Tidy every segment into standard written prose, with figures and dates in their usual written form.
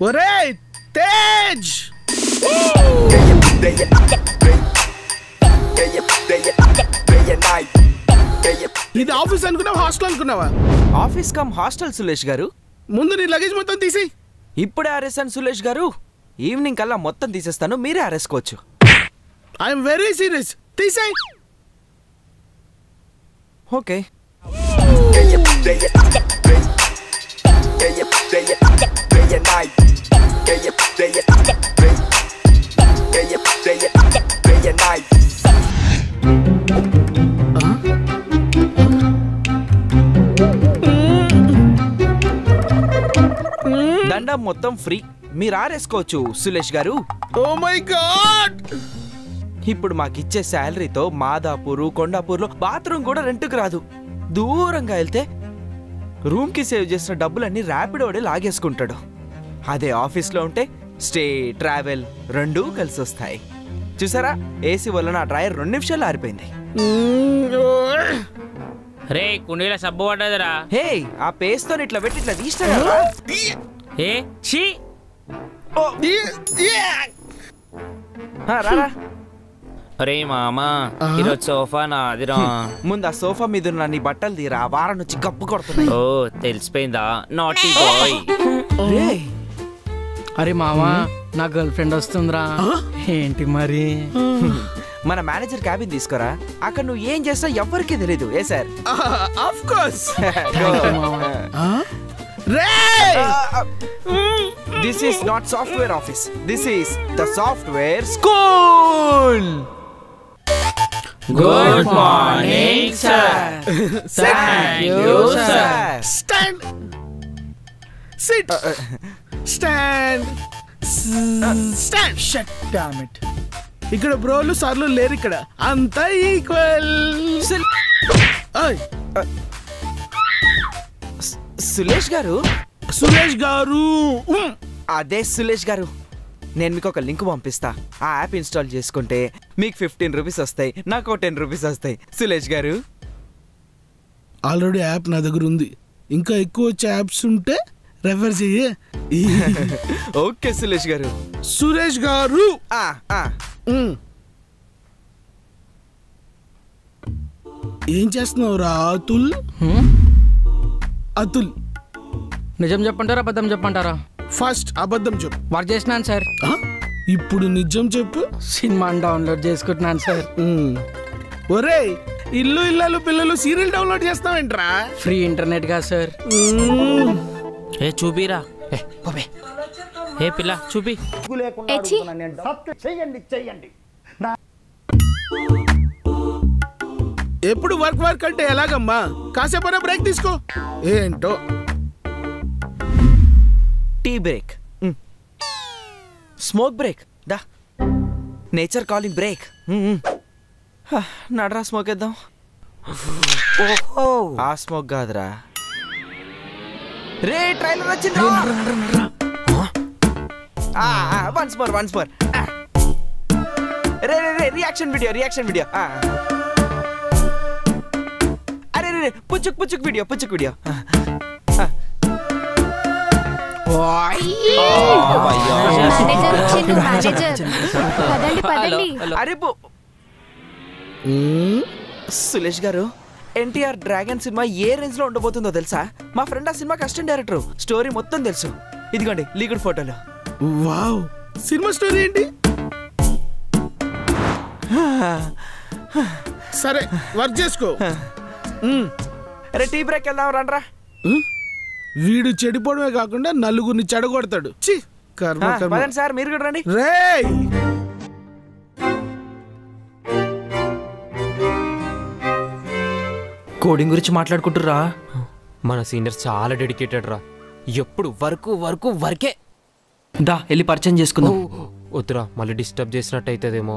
ఒరేయ్ తేజ్ ఇది ఆఫీస్ అనుకున్నావా హాస్టల్ అనుకున్నావా? ఆఫీస్ కమ్ హాస్టల్ సులేష్ గారు. ముందు నీ లగేజ్ మొత్తం తీసి ఇప్పుడే ఆరేసాను సులేష్ గారు. ఈవినింగ్ కల్లా మొత్తం తీసేస్తాను, మీరే ఆరేసుకోవచ్చు. I'm very serious. తీసేయ్. ఓకే. దండం మొత్తం ఫ్రీ, మీరు ఆరేసుకోవచ్చు Sulesh garu. Oh my God! ఇప్పుడు మాకిచ్చే శాలరీతో మాదాపూర్ కొండాపూర్లో బాత్రూమ్ కూడా రెంట్కి రాదు. దూరంగా వెళ్తే రూమ్కి సేవ్ చేసిన డబ్బులన్నీ ర్యాపిడోడే లాగేసుకుంటాడు. అదే ఆఫీస్లో ఉంటే స్టే ట్రావెల్ రెండూ కలిసి వస్తాయి. చూసారా, ఏసీ వల్ల నా డ్రైయర్ 2 నిమిషాలు ఆరిపోయింది. రే కుండీల సబ్బు పడ్డదిరా. హే, ఆ పేస్తో ఇట్లా పెట్టి ఇట్లా తీస్తారా? ఏ ఛీ! రారా. అరే మామా, ఈరోజు సోఫా నాదిరా. ముందు ఆ సోఫా మీద ఉన్న నీ బట్టలు తీరా, వారం నుంచి గప్పు కొడుతున్నాయి. ఓ తెలిసిపోయిందా, నాటీ బాయ్. అరే మామా, నా గర్ల్ ఫ్రెండ్ వస్తుందిరా. ఏంటి మరి? మన మేనేజర్ క్యాబిన్ తీసుకోరా, అక్కడ నువ్వు ఏం చేస్తా ఎవ్వరికీ తెలీదు. ఏ sir? Of course. This is not software office, this is the software school. Good morning sir. Thank you sir. Stand. Sit. Stand. Stand. Shut damn it. ఇక్కడ బ్రోలు సార్లు లేరు, ఇక్కడ అంతా ఈక్వల్. సులేష్ గారు. సురేష్ గారు. అదే సులేష్ గారు, నేను మీకు ఒక లింక్ పంపిస్తా. ఆ యాప్ ఇన్స్టాల్ చేసుకుంటే మీకు 15 రూపీస్ వస్తాయి, నాకు 10 రూపీస్ వస్తాయి. సులేష్ గారు, ఆల్రెడీ యాప్ నా దగ్గర ఉంది, ఇంకా ఎక్కువ వచ్చే యాప్స్ ఉంటే రెఫర్ చెయ్యి. ఓకే సులేష్ గారు. సురేష్ గారు. ఏం చేస్తున్నావురా అతుల్? అతుల్, నిజం చెప్పంటారా అబద్ధం చెప్పంటారా? ఫస్ట్ అబద్ధం చెప్పు. వర్క్ చేసినాను సార్. ఇప్పుడు నిజం చెప్పు. సినిమాని డౌన్లోడ్ చేసుకుంటున్నాను సార్. ఒరేయ్, ఇల్లు ఇల్లాలు పిల్లలు సీరియల్ డౌన్లోడ్ చేస్తావేంట్రా? ఫ్రీ ఇంటర్నెట్ గా సార్. ఏ చూపిరా. ఏ పిల్ల చూపి. ఎప్పుడు వర్క్ వర్క్ అంటే ఎలాగమ్మా? కాసేపైనా బ్రేక్ తీసుకో. ఏంటో tea break, smoke break, the nature calling break. నడరా స్మోక్ వేద్దాం. ఆ స్మోక్ కాదురా, రే ట్రైలర్ వచ్చింది. Once more. రే రియాక్షన్ వీడియో. అరే రే పుచ్చుక్ వీడియో. అరే సులేష్ గారు, ఎన్టీఆర్ డ్రాగన్ సినిమా ఏ రేంజ్ లో ఉండబోతుందో తెలుసా? మా ఫ్రెండ్ ఆ సినిమాకి అసిస్టెంట్ డైరెక్టర్, స్టోరీ మొత్తం తెలుసు. ఇదిగోండి లీగల్ ఫోటోలు. వావ్, సినిమా స్టోరీ ఏంటి? సరే వర్క్ చేసుకో. అరే టీ బ్రేక్ వెళ్దాం రండ్రా. వీడు చెడిపోవడమే కాకుండా నలుగురిని చెడగొడతాడు. సార్ మీరు కూడా రండి. రేయ్, కోడింగ్ గురించి మాట్లాడుకుంటురా. మన సీనియర్స్ చాలా డెడికేటెడ్ రా. ఎప్పుడు వర్కే. దా వెళ్ళి పరిచయం చేసుకుందాం. వద్దురా, మళ్ళీ డిస్టర్బ్ చేసినట్టు అవుతుందేమో.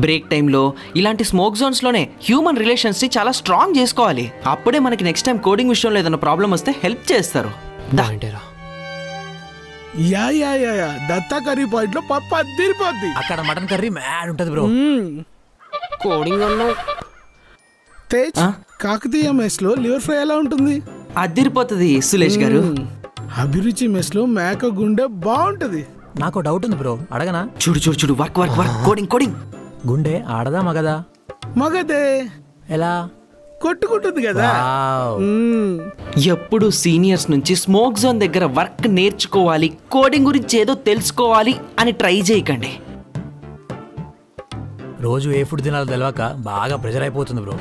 బ్రేక్ టైంలో ఇలాంటి స్మోక్ జోన్స్లోనే హ్యూమన్ రిలేషన్స్ని చాలా స్ట్రాంగ్ చేసుకోవాలి. అప్పుడే మనకి నెక్స్ట్ టైం కోడింగ్ విషయంలో ఏదైనా ప్రాబ్లం వస్తే హెల్ప్ చేస్తారు. అంటేరా yeah yeah yeah yeah Datta curry point లో పప్పు అదిరిపోద్ది. అక్కడ మటన్ కర్రీ మ్యాడ్ ఉంటది బ్రో. కోడింగ్ అన్నా తేజ్, కాకతీయ మెస్ లో లివర్ ఫ్రై ఎలా ఉంటుంది? అదిరిపోతుంది సులేష్ గారు. అభిరుచి మెస్ లో మేక గుండె బాగుంటది. నాకు డౌట్ ఉంది బ్రో, అడగనా? చూడు చూడు చూడు, work work work, coding coding. గుండె ఆడదా మగదా? మగదే. ఎలా? కొట్టుకుంటుంది కదా. ఎప్పుడు సీనియర్స్ నుంచి స్మోక్ జోన్ దగ్గర వర్క్ నేర్చుకోవాలి, కోడింగ్ గురించి ఏదో తెలుసుకోవాలి అని ట్రై చేయకండి. రోజు ఏ ఫుడ్ తినాలో తెలియక బాగా ప్రెషర్ అయిపోతుంది బ్రో.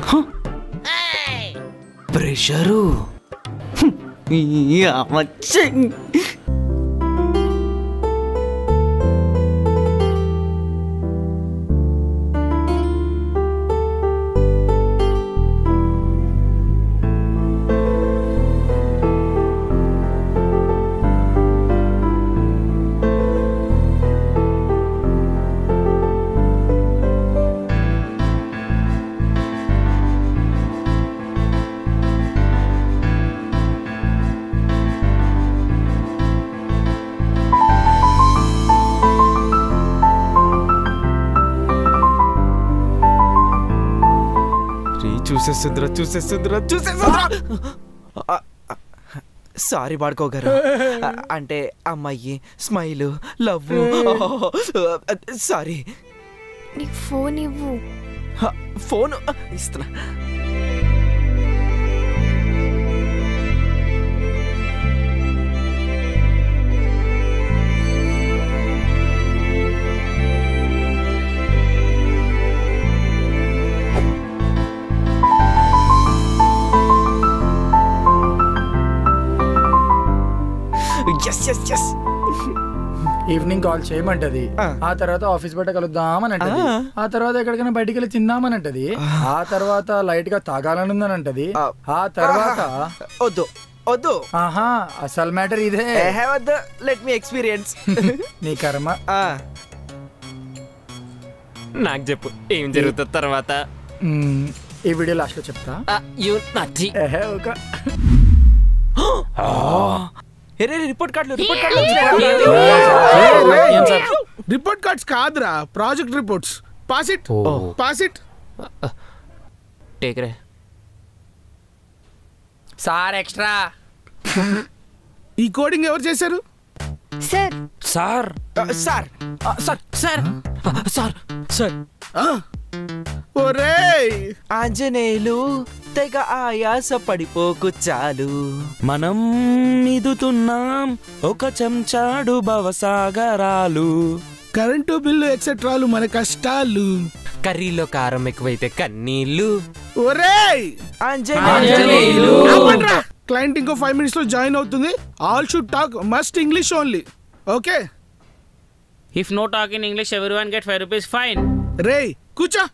ప్రెషరు చూసేస్తుందిరా. సారీ బాడుకో గారు, అంటే అమ్మాయి స్మైల్ లవ్. సారీ. ఫోన్ ఇవ్వు. ఫోన్ ఇస్తున్నా. ఈవినింగ్ కాల్ చేయమంటది, ఆ తర్వాత ఆఫీస్ బయట కలుద్దామని అంటది, ఆ తర్వాత ఎక్కడికైనా బయటికి వెళ్ళి తిందామని అంటది, ఆ తర్వాత లైట్ గా తాగాలని అంటది, ఆ తర్వాత వద్దు వద్దు. ఆహా, అసలు మ్యాటర్ ఇదే. వద్దు, లెట్ మీ ఎక్స్పీరియన్స్. నీ కర్మ. నాకు చెప్పు ఏం జరుగుతుంది తర్వాత. ఈ వీడియో లాస్ట్ లో చెప్తా. రిపోర్ట్ కార్డులు రిపోర్ట్ కార్డ్స్ కాదురా, project reports. Pass it pass it. Take ray sir extra. ఈ కోడింగ్ ఎవరు చేశారు? Sir sir sir sir sir sir sir. ఒరేయ్ ఆంజనేయులు తెగ ఆయాస పడిపోకు చాలు, మనం మిదుతున్నాం ఒక చెంచాడు భవసాగరాలు. కరెంటు బిల్లు ఎక్సెట్రాలు మన కష్టాలు, కర్రీలో కారం ఎక్కువైతే కన్నీళ్ళు. ఒరేయ్ ఆంజనేయులు. క్లయింట్ ఇంకో 5 minutes లో జాయిన్ అవుతుంది. All should talk must English only. Okay? If no talk in English, everyone get 5 rupees fine. రేయ్ కూర్చో.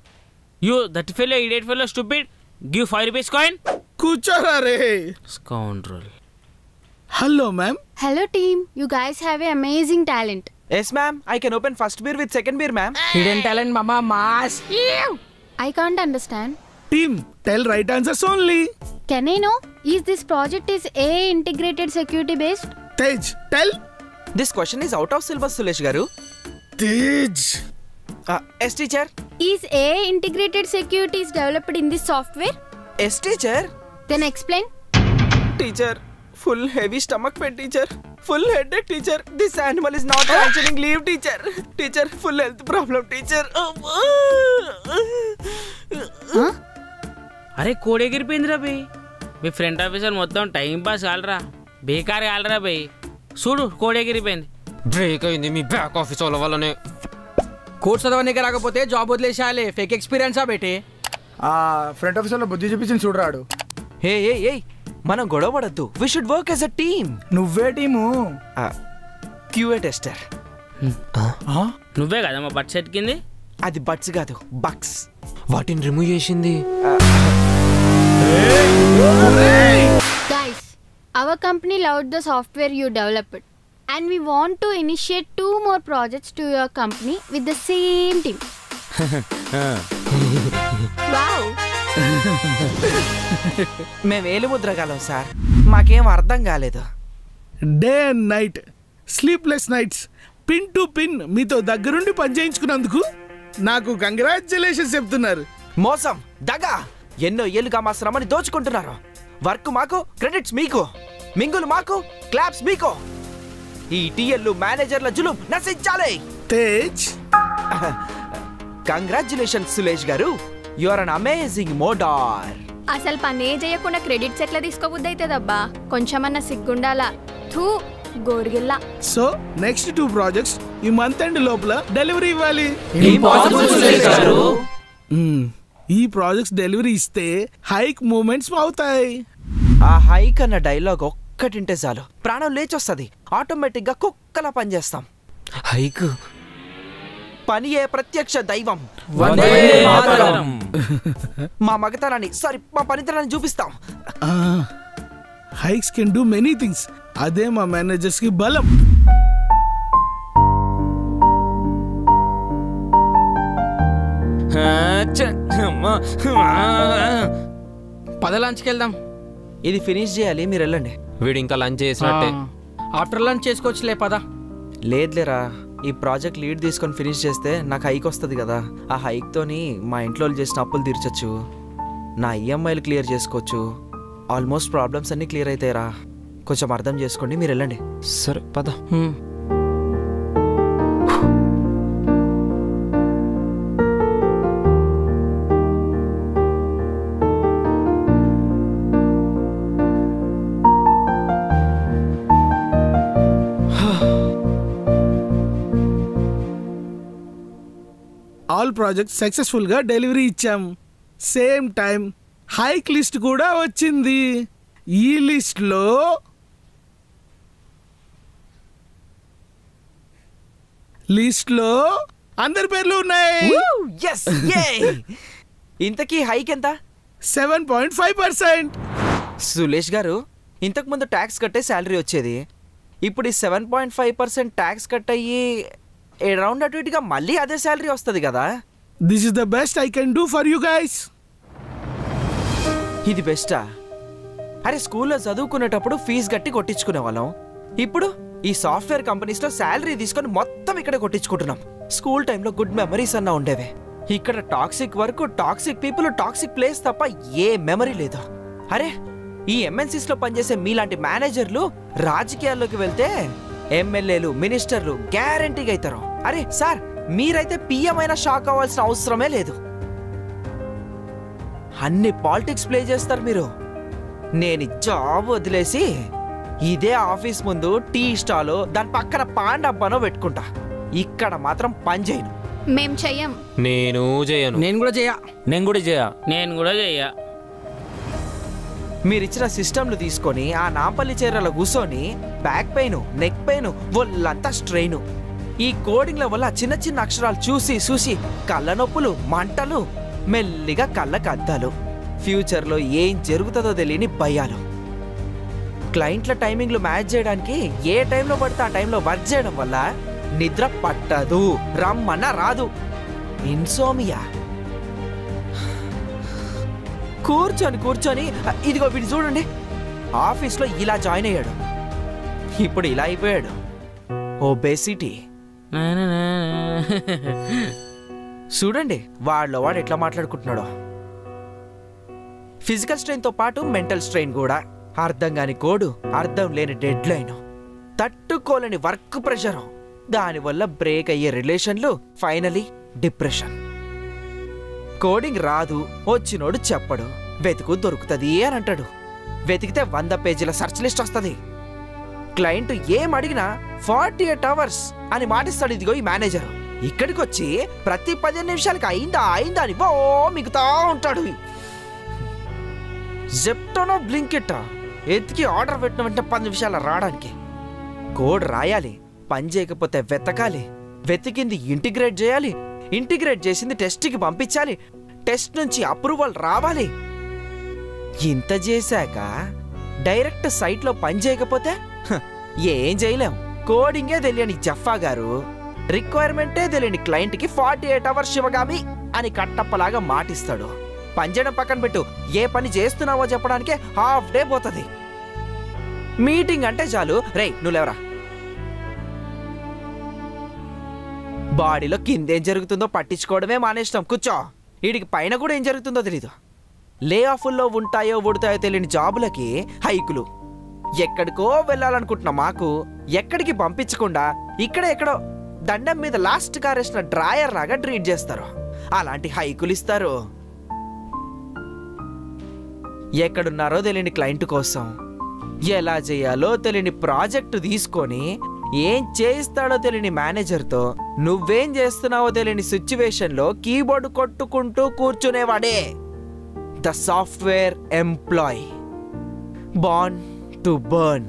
You, that fellow, idiot fellow, stupid. Give 5 rupees coin. కూర్చోరా రే. Scoundrel. Hello ma'am. Hello team, you guys have a amazing talent. Yes ma'am, I can open first beer with second beer ma'am. Hidden talent మామా mass. I can't understand. Team tell right answers only. Can I know, is this project is AI integrated security based? Tej tell. This question is out of syllabus Sulesh garu. Tej. Yes teacher. Is AI integrated security is developed in this software? Yes teacher. Then explain. Teacher, full heavy stomach pain teacher. Full headache teacher. This animal is not functioning. Leave teacher. Teacher, full health problem teacher. అరే కోడి ఎగిరిపోయిందిరా buy. మీ front officer మొత్తం time pass కాలరా, బేకార్ కాలరా buy. చూడు కోడి ఎగిరిపోయింది. Break అయింది మీ back office వాళ్ళ వల్లనే. Course చదవనీకి రాకపోతే జాబ్ వదిలేసాలే. ఫేక్ ఎక్స్పీరియన్సా బేటే. ఫ్రంట్ ఆఫీస్ లో బుద్ధి చూపించింది చూడరాడు. హే ఏ ఏ మనం గొడవ పడద్దు. We should work as a team. నువ్వే టీము. QA tester. నువ్వే కదా మా బట్ సెట్ కింది. అది బట్స్ కాదు, బక్స్. వాటిని రిమూవ్ చేసింది. Guys, our company loved the software you developed and we want to initiate 2 more projects to your company with the same team. మేము ఏలుముద్రగాలం సార్, మాకేం అర్థం కాలేదు. Day and night, sleepless nights, pin to pin మీతో దగ్గరుండి పనిచేయించుకున్నందుకు నాకు congratulations చెప్తున్నారు. మోసం, దగా, ఎన్నో ఏళ్ళుగా మా శ్రమని దోచుకుంటున్నారు. వర్క్ మాకు, క్రెడిట్స్ మీకు, మింగులు మాకు, క్లాప్స్ మీకు. ఈ టీఎల్లు మేనేజర్ల జులుం నశించాలి. తేజ్, కంగ్రాచులేషన్స్ సులేష్ గారు, యు ఆర్ అన్ అమేజింగ్ మోడార్. అసలు పనే చేయకుండా క్రెడిట్స్ ఎట్లా తీసుకోబుద్ది అవుతుందబ్బా? కొంచెమన్నా సిగ్గుండాలా. థూ గోరిగిల్లా. సో నెక్స్ట్ 2 ప్రాజెక్ట్స్ ఈ మంత్ ఎండ్ లోపల డెలివరీ ఇవ్వాలి. ఈ ప్రాజెక్ట్స్ డెలివరీ ఇస్తే హైక్ మూమెంట్స్ అవుతాయి. ఆ హైక్ అన్న డైలాగ్ ఒక్కటింటే చాలు, ప్రాణం లేచొస్తుంది. ఆటోమేటిక్ గా కుక్కలా పనిచేస్తాం. హైక్ పనియే ప్రత్యక్ష దైవం. మా మగతనాన్ని, సారీ, మా పనితనాన్ని చూపిస్తాం. Hikes can do many things. అదే మా మేనేజర్స్ కి బలం. పద లంచ్కి వెళ్దాం. ఇది ఫినిష్ చేయాలి, మీరు వెళ్ళండి. వీడు ఇంకా లంచ్ చేసినట్టే. ఆఫ్టర్ లంచ్ చేసుకోవచ్చులే, పద. లేదులేరా, ఈ ప్రాజెక్ట్ లీడ్ తీసుకొని ఫినిష్ చేస్తే నాకు హైక్ వస్తుంది కదా. ఆ హైక్తోని మా ఇంట్లో చేసిన అప్పులు తీర్చొచ్చు, నా ఈఎంఐలు క్లియర్ చేసుకోవచ్చు. ఆల్మోస్ట్ ప్రాబ్లమ్స్ అన్నీ క్లియర్ అవుతాయిరా. కొంచెం అర్థం చేసుకోండి, మీరు వెళ్ళండి. సరే పద. ఆల్ ప్రాజెక్ట్స్ సక్సెస్ఫుల్ గా డెలివరీ ఇచ్చాం. సేమ్ టైం హైక్ లిస్ట్ కూడా వచ్చింది. ఈ లిస్ట్ లో అందరి పేర్లు ఉన్నాయి. ఇంతకీ హైక్ ఎంత? 7.5%. సులేష్ గారు, ఇంతకు ముందు ట్యాక్స్ కట్టే శాలరీ వచ్చేది. ఇప్పుడు ఈ 7.5% ట్యాక్స్ కట్ అయ్యి అరౌండ్ అటు ఇటుగా మళ్ళీ అదే శాలరీ వస్తుంది కదా. This is the best I can do for you guys. ఇది బెస్టా? అరే, స్కూల్లో చదువుకునేటప్పుడు ఫీజు కట్టి కొట్టించుకునే వాళ్ళం. ఇప్పుడు ఈ సాఫ్ట్వేర్ కంపెనీస్ లో శాలరీ తీసుకొని మొత్తం ఇక్కడ కొట్టించుకుంటున్నాం. స్కూల్ టైంలో గుడ్ మెమరీస్ అన్నా ఉండేవే. ఇక్కడ toxic work, toxic people, toxic place తప్ప ఏ మెమరీ లేదు. అరే, ఈ ఎంఎన్సీస్ లో పనిచేసే మీలాంటి మేనేజర్లు రాజకీయాల్లోకి వెళ్తే ఎమ్మెల్యేలు, మినిస్టర్లు గ్యారంటీగా అవుతారు. అరే సార్, మీరైతే పిఎం అయినా షాక్ అవ్వాల్సిన అవసరమే లేదు. అన్ని పాలిటిక్స్ ప్లే చేస్తారు మీరు. నేను జాబ్ వదిలేసి ఇదే ఆఫీస్ ముందు టీ స్టాలో, దాని పక్కన పాన్ డబ్బానో పెట్టుకుంటా. ఇక్కడ మాత్రం పని చేయను. మేం చెయ్యం. నేను చేయను. నేను కూడా చెయ్య. నేను కూడా చెయ్య. మీరిచ్చిన సిస్టంలు తీసుకొని ఆ నాంపల్లి చీరలో కూర్చొని బ్యాక్ పెయిన్, నెక్ పెయిన్, ఒళ్ళంతా స్ట్రెయిన్. ఈ కోడింగ్ల వల్ల చిన్న చిన్న అక్షరాలు చూసి చూసి కళ్ళ నొప్పులు, మంటలు, మెల్లిగా కళ్ళకు అద్దాలు. ఫ్యూచర్లో ఏం జరుగుతుందో తెలియని భయాలు. క్లయింట్ల టైమింగ్లు మ్యాచ్ చేయడానికి ఏ టైంలో పడితే ఆ టైంలో వర్క్ చేయడం వల్ల నిద్ర పట్టదు, రమ్మన్న రాదు. ఇన్సోమియా. కూర్చొని కూర్చొని ఇదిగో వీడు చూడండి, ఆఫీస్లో ఇలా జాయిన్ అయ్యాడు, ఇప్పుడు ఇలా అయిపోయాడు. ఒబేసిటీ. చూడండి వాడిలో వాడు ఎట్లా మాట్లాడుకుంటున్నాడో. ఫిజికల్ స్ట్రెయిన్తో పాటు మెంటల్ స్ట్రెయిన్ కూడా. అర్థం కాని కోడు, అర్థం లేని డెడ్ లైన్, తట్టుకోలేని వర్క్ ప్రెషర్, దానివల్ల బ్రేక్ అయ్యే రిలేషన్లు, ఫైనలీ డిప్రెషన్. కోడింగ్ రాదు, వచ్చినోడు చెప్పడు, వెతుకు దొరుకుతుంది అని అంటాడు. వెతికితే 100 పేజీల సర్చ్ లిస్ట్ వస్తుంది. క్లయింట్ ఏం అడిగినా 48 hours అని మాటిస్తాడు. ఇదిగో ఈ మేనేజర్ ఇక్కడికి వచ్చి ప్రతి 15 నిమిషాలకి అయిందా అని మిగుతా ఉంటాడు. జెప్టోనో బ్లింకిట్టా ఎత్తికి ఆర్డర్ పెట్టిన వెంటనే 10 నిమిషాలు రావడానికి. కోడ్ రాయాలి, పని చేయకపోతే వెతకాలి, వెతికింది ఇంటిగ్రేట్ చేయాలి, ఇంటిగ్రేట్ చేసింది టెస్ట్కి పంపించాలి, టెస్ట్ నుంచి అప్రూవల్ రావాలి. ఇంత చేశాక డైరెక్ట్ సైట్లో పని చేయకపోతే ఏం చేయలేం. కోడింగే తెలియని జఫా గారు రిక్వైర్మెంటే తెలియని క్లయింట్కి 48 అవర్స్ శివగామి అని కట్టప్పలాగా మాటిస్తాడు. పనిచేయడం పక్కన పెట్టు, ఏ పని చేస్తున్నావో చెప్పడానికే హాఫ్ డే పోతుంది. మీటింగ్ అంటే చాలు, రేయ్ నువ్వు లేవరా. బాడీలో కిందేం జరుగుతుందో పట్టించుకోవడమే మానేస్తాం. కూర్చో. వీడికి పైన కూడా ఏం జరుగుతుందో తెలీదు. లే ఆఫ్ల్లో ఉంటాయో ఉడతాయో తెలియని జాబులకి హైకులు. ఎక్కడికో వెళ్ళాలనుకుంటున్నా మాకు ఎక్కడికి పంపించకుండా ఎక్కడో దండం మీద లాస్ట్ కారేసిన డ్రాయర్ లాగా ట్రీట్ చేస్తారు. అలాంటి హైకులు ఇస్తారు. ఎక్కడున్నారో తెలియని క్లయింట్ కోసం ఎలా చేయాలో తెలియని ప్రాజెక్టు తీసుకొని ఏం చేయిస్తాడో తెలియని మేనేజర్తో నువ్వేం చేస్తున్నావో తెలియని సిచ్యువేషన్లో కీబోర్డు కొట్టుకుంటూ కూర్చునేవాడే the software employee, born to burn.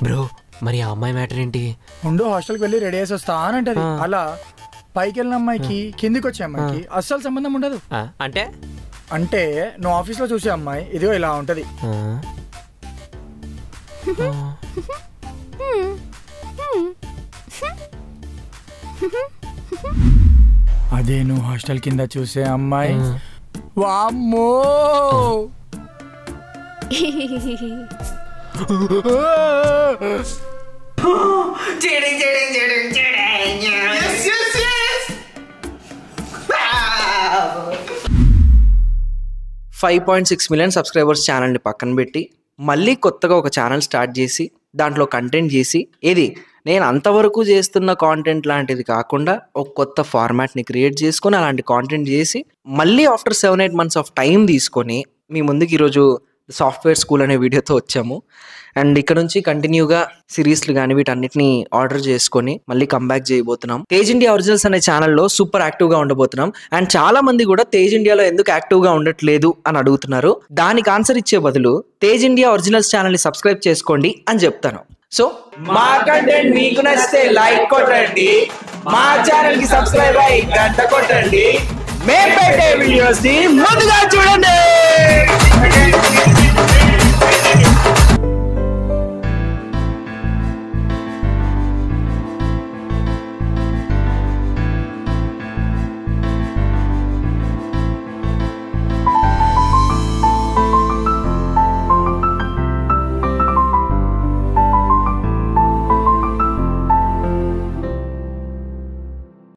Bro మరి ఆ అమ్మాయి మ్యాటర్ ఏంటి? ఉండు, హాస్టల్కి వెళ్ళి రెడీ చేసి వస్తా అని అంటది. అలా పైకి వెళ్ళిన అమ్మాయికి కిందికి వచ్చే అమ్మాయికి అస్సలు సంబంధం ఉండదు. అంటే అంటే నువ్వు ఆఫీస్లో చూసే అమ్మాయి ఇదిగో ఇలా ఉంటది. అదే నువ్వు హాస్టల్ కింద చూసే అమ్మాయి వామ్మో. $5.6 million సబ్స్క్రైబర్స్ ఛానల్ని పక్కన పెట్టి మళ్ళీ కొత్తగా ఒక ఛానల్ స్టార్ట్ చేసి దాంట్లో కంటెంట్ చేసి ఇది నేను అంతవరకు చేస్తున్న కాంటెంట్ లాంటిది కాకుండా ఒక కొత్త ఫార్మాట్ని క్రియేట్ చేసుకొని అలాంటి కాంటెంట్ చేసి మళ్ళీ ఆఫ్టర్ 7-8 months ఆఫ్ టైం తీసుకొని మీ ముందుకు ఈరోజు సాఫ్ట్వేర్ స్కూల్ అనే వీడియోతో వచ్చాము. అండ్ ఇక్కడ నుంచి కంటిన్యూగా సిరీస్లు కానీ వీటన్నిటిని ఆర్డర్ చేసుకొని మళ్ళీ కంబ్యాక్ చేయబోతున్నాం. తేజ్ ఇండియా ఒరిజినల్స్ అనే ఛానల్లో సూపర్ యాక్టివ్గా ఉండబోతున్నాం. అండ్ చాలా మంది కూడా తేజ్ ఇండియాలో ఎందుకు యాక్టివ్గా ఉండట్లేదు అని అడుగుతున్నారు. దానికి ఆన్సర్ ఇచ్చే బదులు తేజ్ ఇండియా ఒరిజినల్స్ ఛానల్ని సబ్స్క్రైబ్ చేసుకోండి అని చెప్తాను. సో మా కంటెంట్ మీకు నచ్చితే లైక్ కొట్టండి, మా ఛానల్ కి సబ్స్క్రైబ్ అయ్యి గంట కొట్టండి, మేము పెట్టే వీడియోస్ ని ముందుగా చూడండి.